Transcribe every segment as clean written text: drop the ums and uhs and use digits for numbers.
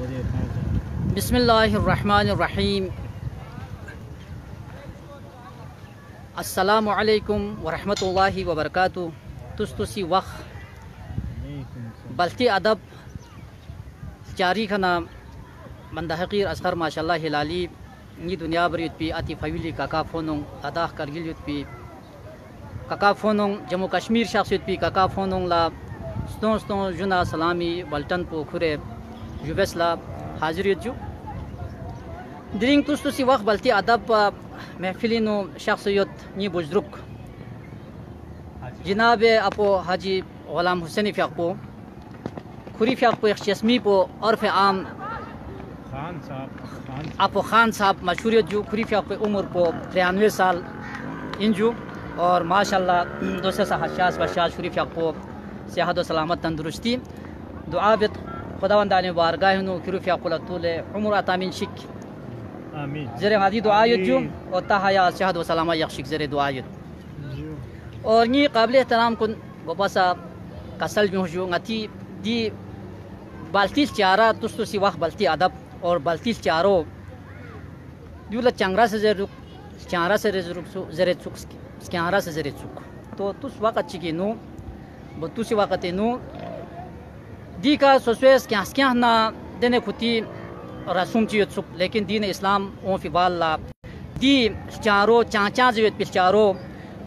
बिस्मिल्लाहिर्रहमानिर्रहीम। अस्सलामु अलैकुम वरहमतुल्लाहि वबरकातुहू। तुस्तुसी वक़्त बल्ती अदब जारी खना बंदा हकीर असगर माशाल्लाह हिलाली नी दुनिया बर युत पी अति फविली काका फोनों अदा करगिल युत पी काका फोनों जम्मू कश्मीर शख्स युत पी काका फोनों ला स्टों जुना सलामी बल्टन पो खुरे जुबेसला हाजिर युजू दिरिंग तुस्तुसी वक़्त बल्ती अदब महफिलिनो शख्सियत नी बुजुर्ग जनाब अपो हाजी गुलाम हुसैन फ़्याक़ो खुरी फ़्याक़ो चश्मी पो उर्फ़ आम अपो खान साहब मशहूरियत जू खुरी फ़्याक़ो उम्र पो 93 साल इंजू और माशाल्लाह दूसरे सा हशास बशास खुरी फ़्याक़ो सेहत व सलामत तंदुरुस्ती दुआ बित खुदावंद ने बारगाह नो खुरी फ़्याक़ो लतूले उम्र अतामिन शिक आमीन जरे हादी दुआ युजू और ताहया सेहत व सलामत यक्षिक जरे दुआ युज और नी काबिल एहतराम कुन गोपासा कसल में हुजू ngati di baltis cara tustusi wah balti adab और baltis चारो जुला चंगरा से जरूर चारा से जरे चुक चारा से जरे चुक तो तुस वक्त चिकी नो बतुसी वक्त नो दी का सोसवेस क्या ना देने खुती रसूम ची चुक लेकिन दीन इस्लाम ओ फिबाल ला दी चारो चाचा जीवित पिल चारो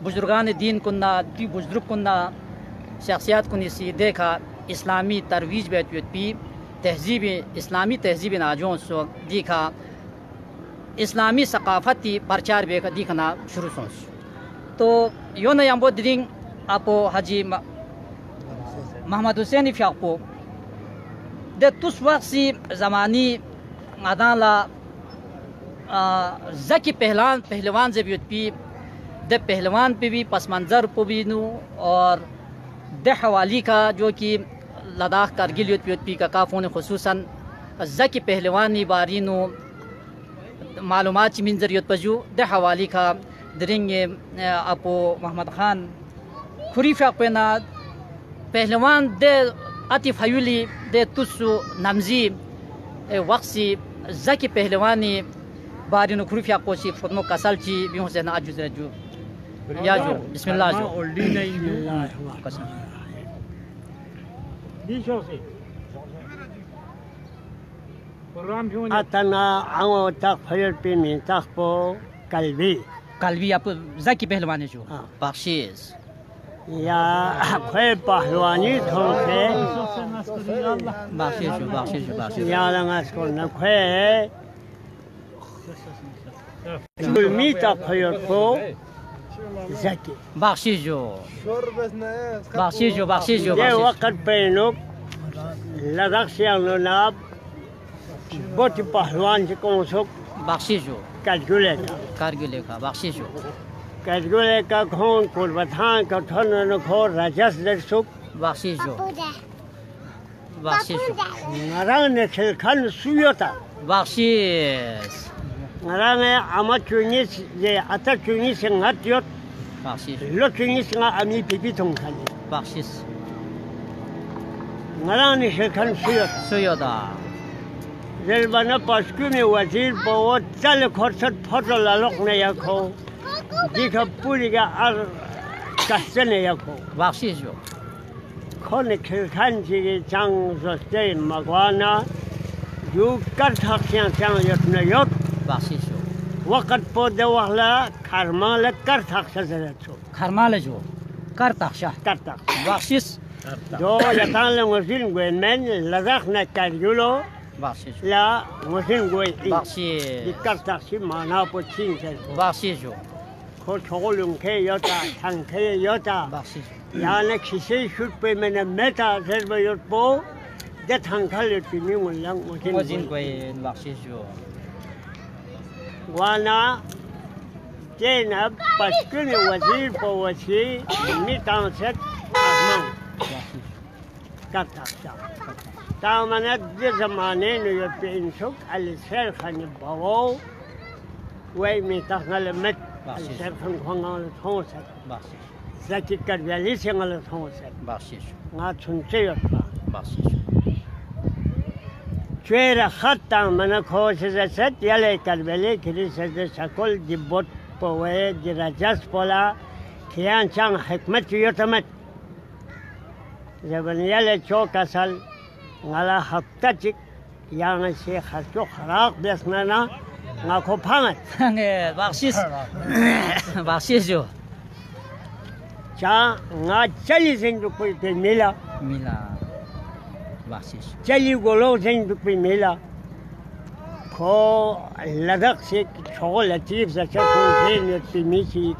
बुजुर्गान दीन कुन्ना दी बुजुर्ग कुन्ना शख्सियत कुन्नी सी देखा इस्लामी तरवीज बैत पी तहजीब इस्लामी तहजीब नाजों सो दिखा इस्लामी सकाफती प्रचार बेका दिखना शुरू सोच तो यो न यंबो दिरिंग आपो हाजी मोहम्मद हुसैन फ़्याक़ो दे तुस वक्त सी ज़मानी अदाला जकी पहलवान जब पी दे पहलवान पे भी पस मंज़र को भी नू और दे हवाली का जो कि लद्दाख कारगिल पी का काफ़ों खुसूसन जकी पहलवानी बारी नो मालूमात मिन जरियत पजू दे हवाली का दरिंगे अपो मोहम्मद खान खुरी फ़्याक़ो ना पहलवान दे अति फयुली दे तुसु नमजी वक्त सी जकी पहलवानी बारी नो खुरी फ़्याक़ो सी फुटमो कसल ची भी से ना अजुज रजू या जो बिस्मिल्लाह जो अतना आंगो तक फयर पे में तक पो कलवी आप जकी पहलवानी जो बख्शीश या फयर पहलवानी थों से बख्शीश या लंगास को न फयर जुल्मी तक फयर पो जकी बख्शीश जो ये वक्त पे लोग लद्दाख से नाब बहुत पहलवान से कौन सो बख्शीश जो कारगिल का बख्शीश जो कारगिल का खोन कुर्बान का ठन न खो राजस दर्शक बख्शीश जो नरंग ने खिलखन सुयोता बख्शीश नरंग आमा चुनी ये अता चुनी से ngatiot बख्शीश लो चुनी से आमी पिपी थों खाली बख्शीश नरंग ने खिलखन सुयोता जलबना पस्कू में वजीर बहुत चल खर्चत फटो लालोक ने याखो दिखा पूरी का आर कस्ते ने याखो बख्शीश जो खोने खिलखान जी चांग जोस्ते मगवाना जो कर थाक्सियां चांग यत्न यत बख्शीश जो वक्त पो देवाला खरमाल कर थाक्सा जरचो खरमाल जो कर ताक्षा बख्शीश जो यतान ले मुस्लिम गवर्नमेंट लद्दाख ने कारगिलो बख्शीश ला मुस्लिम गोई बख्शीश कर थाक्सी माना पो चिन से बख्शीश जो खो छोलुं के यता थंग के यता बख्शीश याने किसी शुट पे मैंने मेटा सेर बयोट पो दे थंग खाले तिनी मुल्लांग मुजिन कोई बख्शीश जो वाना जेना पश्किन वजीर पो वसी मितां सेट आसमान करता था तामने दे ज़माने में ये पेंशुक अलिसर खाने बावो वही मितां खाले met अलिसर Khan खांगाल थोंसे zaki karbiali sengal thonse बख्शीश nga chunche yotpa बख्शीश شوير خطا من خوش زست يلي كربلي كريس شكل دي بوت بوي دي رجس بولا كيان شان حكمت يتمت زبن يلي شو كسل على حبتك يعني شيخ شو خراق بسمنا ناكو بامت بخشش جو شا نا چلی زندو کوئی پہ ملا بخشش چلی گولو زندو کوئی ملا کو لدق سے چھو لطیف زچا کو زینت پی میشی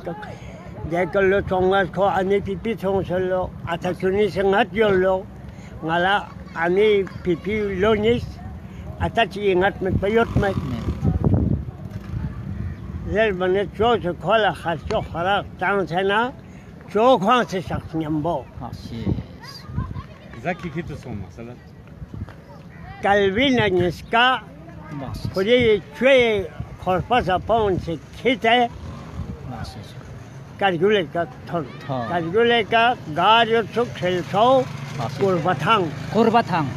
دیکھ لو چونگاس کو امی پی پی چونگ سلو اتا چونی سنگت YOLO ngala ami pipi lonis atachi ingat met payot met zel banet cho khola kharcho khara tang chana cho khang se shak nyambo zaki kitu son mesela kalvina niska podi chwe khorpa sa pon se khite kalgule ka thon kalgule ka garyo chuk khel so Kurbatang.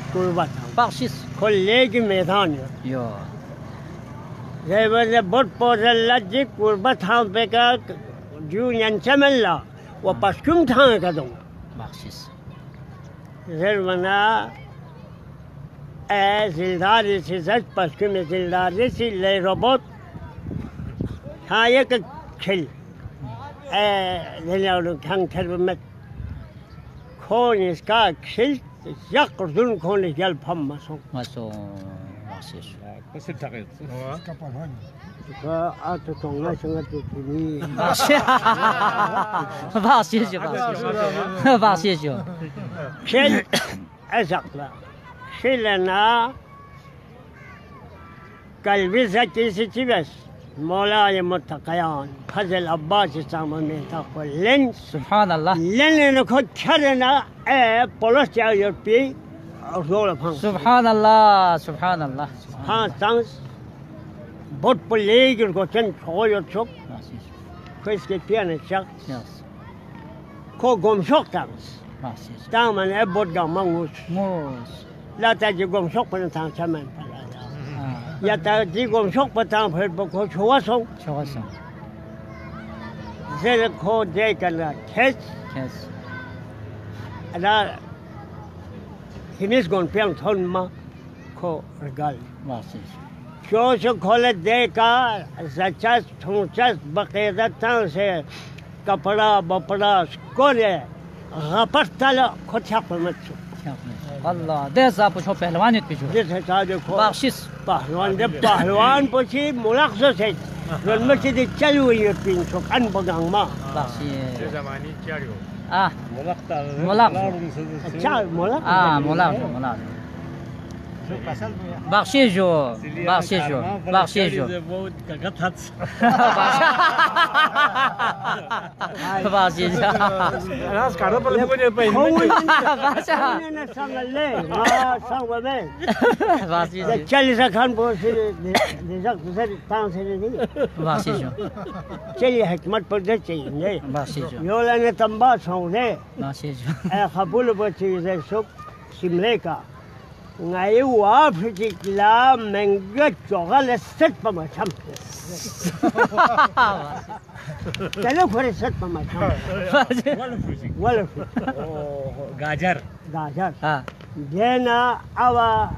Bakshish. Kollegi मैदान यो जब जब बहुत पौधे लज्जे कुर्बातां पे का जूनियन चमल्ला वो पश्चिम थांग का दो bakshish जब मना जिल्दारी से जज पश्चिम जिल्दारी से ले रोबोट हाँ ये का खेल ले लो खान खेल में كون يسكا كشل يقردون كون يجال بهم مسون bakshish بس التقيت فأتو تونغا شنغت تني bakshish كشل أزقلا كشلنا قلبي زكي ستبس مولاي متقيان فضل عباس سامن تقول لن سبحان الله لن نكون كرنا بولس يوربي رول فان سبحان الله سبحان الله ها تانس بوت بليغ كوتن خويو تشوك كويس كي بيان شاك كو غوم شوك تانس تامن بوت غاموس لا تاجي غوم شوك بن تان تامن يا تاجي غوم شوك بتان فر بكو شواسو زل كو دي كلا كيس انا هنيس غون بيان ثون ما كو رجال شو شو खोले देखा सच्चास ठुमचास बकायदा तां से कपड़ा बपड़ा कोले गपट ताला खोचा परमत الله ده صاحب شو पहलवान पिछो ये था देखो बख्शिश पहलवान पछि मुलाकात से المسجد चलुई पिन छो अन बगांग मा बख्शिश زمانی چاریو ملاق अच्छा मुलाक ملاق بخشش جو بخشش جو راس کارو پر مونږ په نه څنګه ما څنګه به چلی ځکان په دې ځکه تاسو نه بخشش جو چلی حکمت پر دې چي نه بخشش جو یو لنه تنبا څنګه بخشش جو قبول به چې زه شو سیمریکا ngay quá phải chỉ là mình cái chỗ là sét mà chăm cái lúc phải sét mà chăm wala गाजर ha dena awa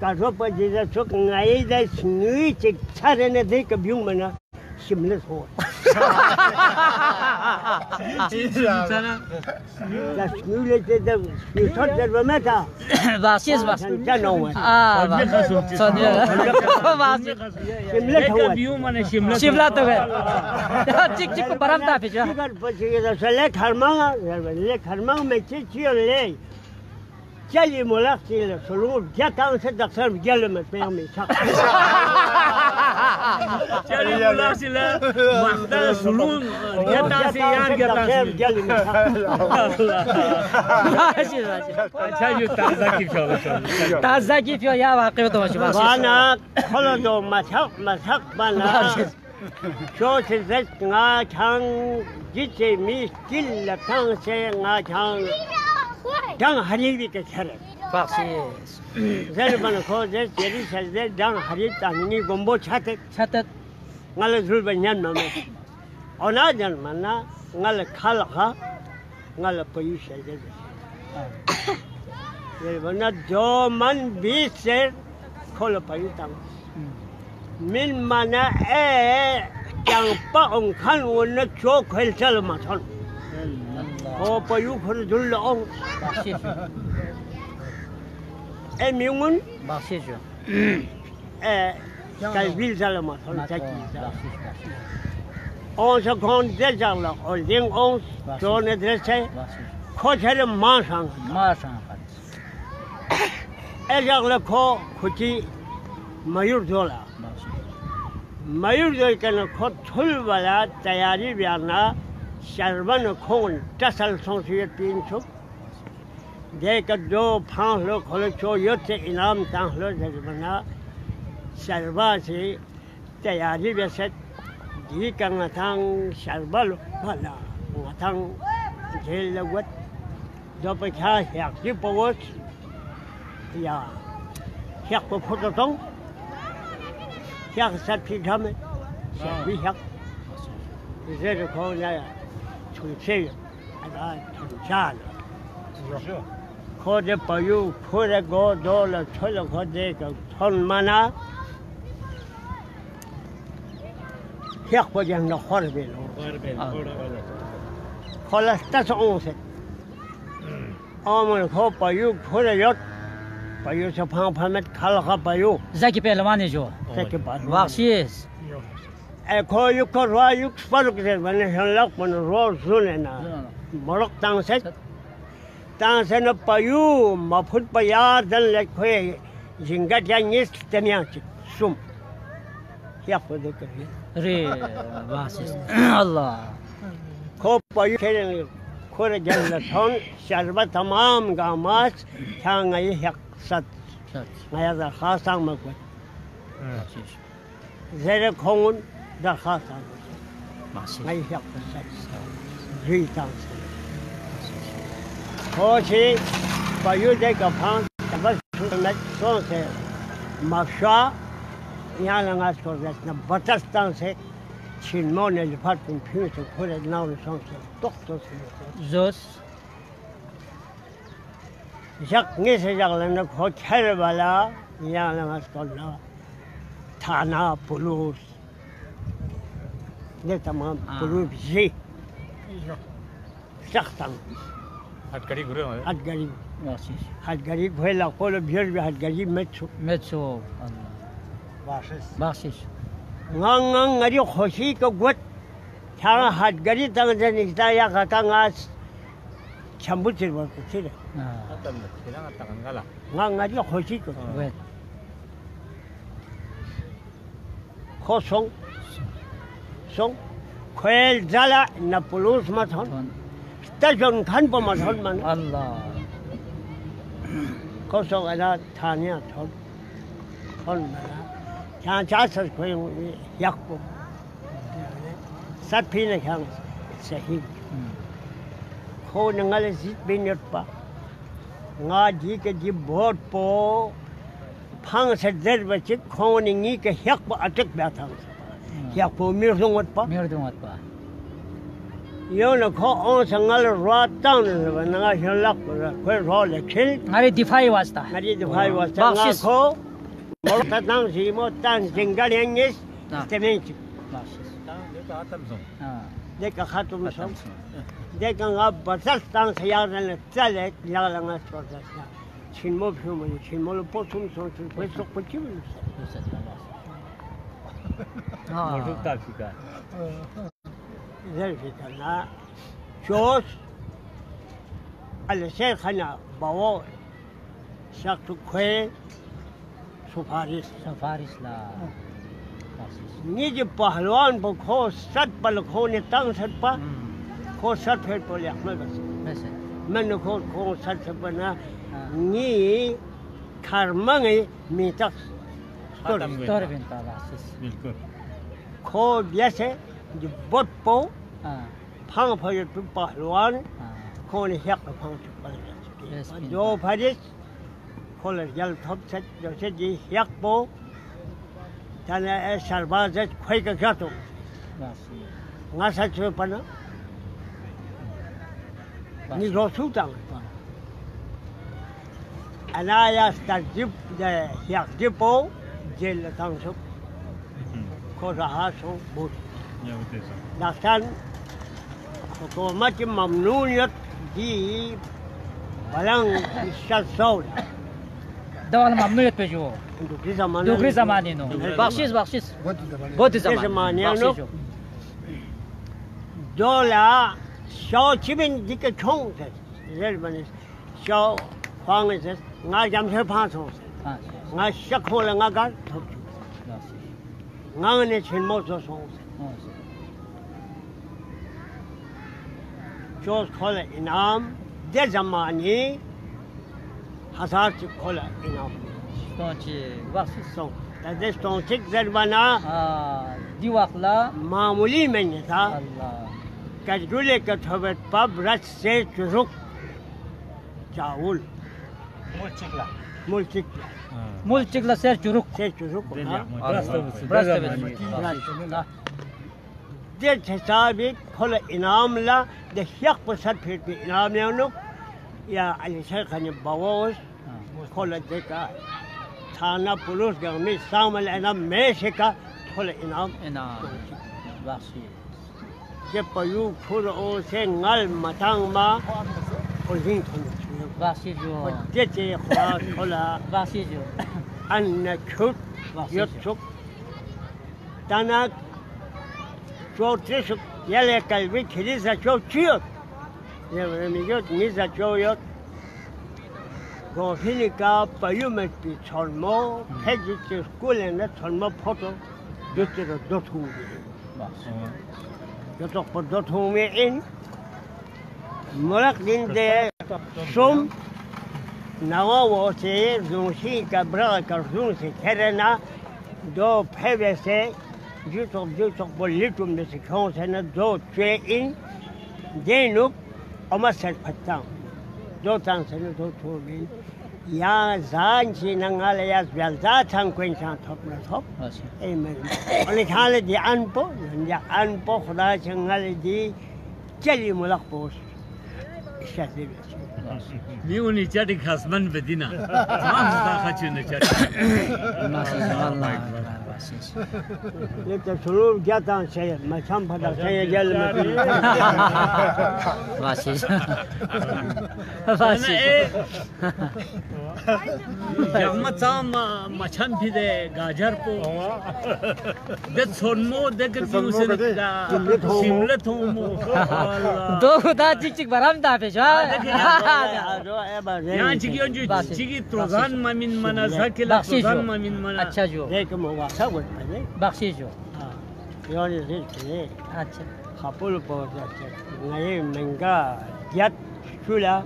cái số bây giờ số ngày đây suy chỉ cha nên đấy cái biếng mà nó xìm lên thôi لا شنو ده يصدر بمتى بخشش شملت check check برام تا پیچا لك هرمان من چی لي چلی ملاقتی سلوم جاتان سے دکتر گل میں پیامی چلی ملاقتی لا وقت سلوم جاتان سے یار جاتان گل میں اچھا جو تازه کیف یا واقعی تو باشه وانا خلدو مسحق بنا شو چیزت نا چان جیچه میش کل تان سے نا چان تان حریبی کے چرے بخشش زل من خود جری سجده دان حریت تانینی gumbo چاته شتت ngale zul banyan mame ona jan mana ngale khalha ngale payu sejde ye bana jo man bi se khol payu tang min mana e chang pa ong khan won cho khel chal ma thon ko payu khol dul ong بخشش e miun بخشش e kai vil chal ma thon cha ki بخشش on se kon de jang la o ling on cho ne de che بخشش kho chale ma sang ما شاء الله e jang la kho khuchi mayur jola mayur jol kan kho thul wala tayari byana sharban khon tasal song se tin chuk de ka do phang lo khol cho yot se inam tang lo de bana sharba se tayari be set di kan thang sharbal wala thang jel wat do pa kha yak ji powot ya yak po photo tong yak sat phi dham bi yak ze de ko na chu che ada chu cha ko de pa yu ko de go do la chol ko de ka thon mana yak po jang na khor be lo kholas ta so se amul ko pa yu ko de yot pa yu se phang phamet khal kha pa yu زكي بهلواني جو se ke pa بخشش e ko yu ko ro yu faruk de ban han lak mon ro zune na morok tang se na pa yu ma phut pa ya dan le khoi jinga jang nis temya chi sum ya ko de ke ري بخشش الله ko pa yu khen ko re jang la thon sharba tamam ga mas thang ai hak sat شت ngaya da khasang ma ko بخشش zere khongun da khasang بخشش ngai hak sat ji tang se ko chi pa yu de ka phang ba su na so se ma sha ya la ngas ko na batastan se chin mo ne le pat pun phu se ko le na le so se tok to se Zeus jak nge se jak la na ko kher bala ya la ngas ko na thana pulis ne tamam pulis ji saktang हाथ कड़ी घुरे हुए hat gari بخشش hat gari bhela ko le bher bi hat gari metsu متسو الله بخشش ngang ngari khoshi ko got thang hat gari tang jan ita ya ka ka ngas chambu chir ba ko chire तब खेला तक गला ngang ngari khoshi ko وين kho song khwel jala na pulis ma thon ta jon khan pa ma thon man الله kho song ana thania thon mana cha cha sar ko yak ko sat phi ne khang sahi ko nangale zit binot pa nga ji ke ji bot po phang se der ba chik kho ni ngi ke hyak pa atak ba thang hyak po mir song wat pa ميردون أتبع yo na kho on sangal ra tang ne ba nga hyan lak ko ro le khil هذه دفاعي واسطة ngari de phai wa sa nga Bakshis. kho mo ta tang si mo tan jingal yangis نعم. temen chik بخشش देखा तब सो de ka khatum som de ka nga basal tang se ya ne chale ya la nga so da chin mo phyo mo chin mo lo po sum so chin po so po chi mo मौजूद ताकि का زي في كنا شوش الشيخ أنا بوا شاكت كوي سفاريس سفارس لا بخشش نيجي پهلوان بخو سات بلخو نتان سات با خو سات فير بولي أحمد بس مثلا من خو سات بنا ني كارماني ميتاك دور بنت بخشش बिल्कुल خو بيسه دي بوت بو آه فان فير پهلوان آه خو ني حق فان Yes, جو فارس खोल जल थप से जैसे जी एक पो जाने सरबाज खोई का क्या तो ngasa cuma pana ni rosutan anaya starjip de yak jipo jel tangsuk ko rahaso bud dastan ko macam mamnuniyat di balang isat saud دول ممنوعية بيجو دوغري زماني نو بخشيش بود زماني نو دولا شو تبين ديك تون زلبنس شو خانس نا جام سه پاسو نا شخول نا گال نا نه چن مو سو سو جو خول انعام ده زماني हजार खोला इनाम जरबाना दिवाखला मामूली में नहीं था कजगुले का थोबत पब रस से चुरुक चावल मुल्चिकला से चुरुक दे हिसाबी खोला इनाम ला दे 100% फिर भी इनाम ले उन्हों या अलिशा खाने बावोस खोला देखा थाना पुलिस गवर्नमेंट सामल इनाम में से का खोला इनाम वासी ये पयू फुर ओ से नल मतंग मा पुलिस थोड़ी वासी जो ये खोला वासी जो अन्य छुट युद्धुक तना चौथी ये ले कल भी खिली से चौथी ये मिजोत निजा चोयot गोहिलिका पयुमेट पी छलमो फेजिट स्कूल ने छलमो फोटो जोतेरो दोथु जोतो पर दोथु में इन मोलक दिन दे सोम नवा वो से जोशी का ब्रा का जोन से खेरना दो फेवे से जोतो बोलिटुम ने से खौ से न दो चे इन देनु Omaset patang, do tang se do tobi, ya zan chi nangale ya belda tang kwen chang top na top. Amen. Oli khale di anpo, ya anpo khoda changale di chali mulak pos. Ishati. Ni uni chati khasman bedina. Tamam da khachune chati. Allah. ये तो शुरू जाता है मैं शाम पता है jail में वासी जगमत साम मछन भी दे गाजर को दे सोनमो दे के दूसरे का शिमले थोमो दो खुदा चिक बराम दा पे जा यहाँ चिकियों जो चिकी त्रोगान मामिन मना सकेला त्रोगान मामिन मना अच्छा जो देख मोगा सब बख्शी जो यार ये अच्छा खापुल पहुंच जाते नए महंगा याद चूल्हा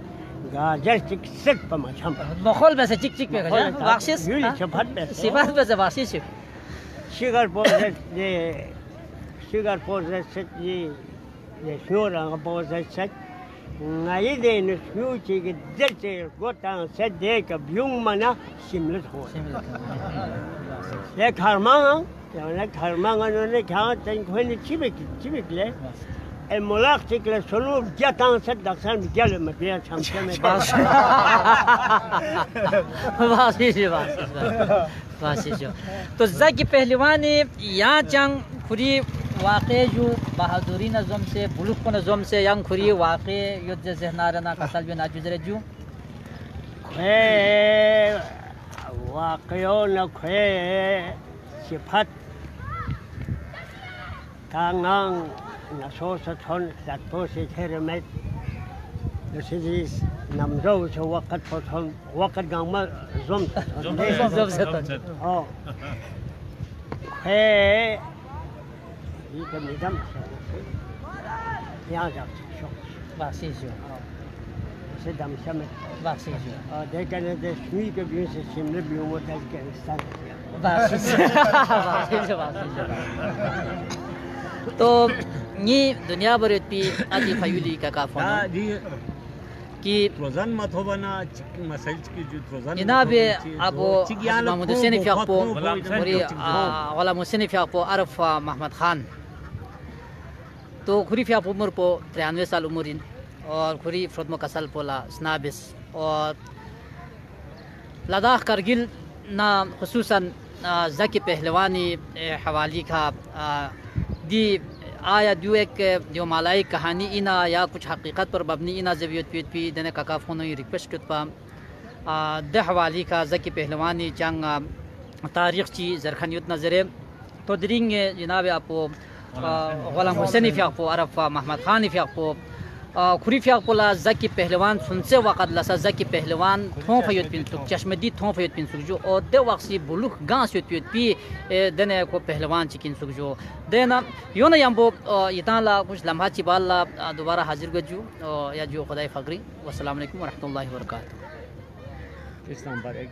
गाजर चिक सिक पमाचम बखोल में से चिक चिक पे गया बख्शिश यूली चपात पे सिफात पे से बख्शिश शिगर पहुंच ये शिगर पहुंच ये शोर आंग पहुंच से नए दिन शू चिक दिल से गोतांग से देख ब्यूंग मना शिमले हो ये खारमांग يعني كارمان أنا كان تنقلني تبيك له الملاك تكله سلوك جاتان صدق سام جل ما بيا شمسة वासी जो तो ज़की पहलवानी यहाँ चंग खुरी वाक़े जो बहादुरी नज़म से बुलुक को नज़म से यहाँ खुरी वाक़े युद्ध ज़हनारना कसल भी ना गुज़रे जो वाक़यों न खे सिफत कांगांग नसोस थोन जातो से थेरमेट नसीजिस नमजो से वक़्त थोन वक़्त गांव में ज़म से ओ खे ये तो निदम यहाँ जाते शो वासी जो से दम शमे वासी जो देखने दे स्वी के भी से शिमले भी वो तक के स्थान तो ये दुनिया भर की आदि फयूली का काफना कि रोजान मत हो बना मसाइल की जो रोजान जनाब अबो महमूद हुसैन फियापो वाला हुसैन फियापो अरफ मोहम्मद खान तो खुरी फियापो उम्र पो 93 साल उम्र और खुरी फ्रोदमो कसल पोला स्नाबिस और लद्दाख करगिल ना खुसूसन ज़की पहलवानी हवाली का दी आया दो एक जो मालाई कहानी इना या कुछ हकीकत पर मबनी इना जवियत पीत पी देने काका फोन रिक्वेस्ट करत पा द हवाली का ज़की पहलवानी चंग तारीख ची जरखनियत नजरे तो दरिंग जनाब आपो गुलाम हुसैन फियापो अरफ मोहम्मद खान फियापो खुरी फियापोला ज़की पहलवान सुनसे वक़्त लसा ज़की पहलवान थों फयुत पिन सुक चश्मदी थों फयुत पिन सुक जो और दे वक्सी बुलुक गांस युत पित पी देने को पहलवान चिकिन सुक जो देना यो ना यंबो इताला कुछ लम्हा चिबाला दोबारा हाजिर गजू या जो खुदाई फकरी वस्सलाम वालेकुम व रहमतुल्लाहि व बरकातहू। इस्लाम बार एक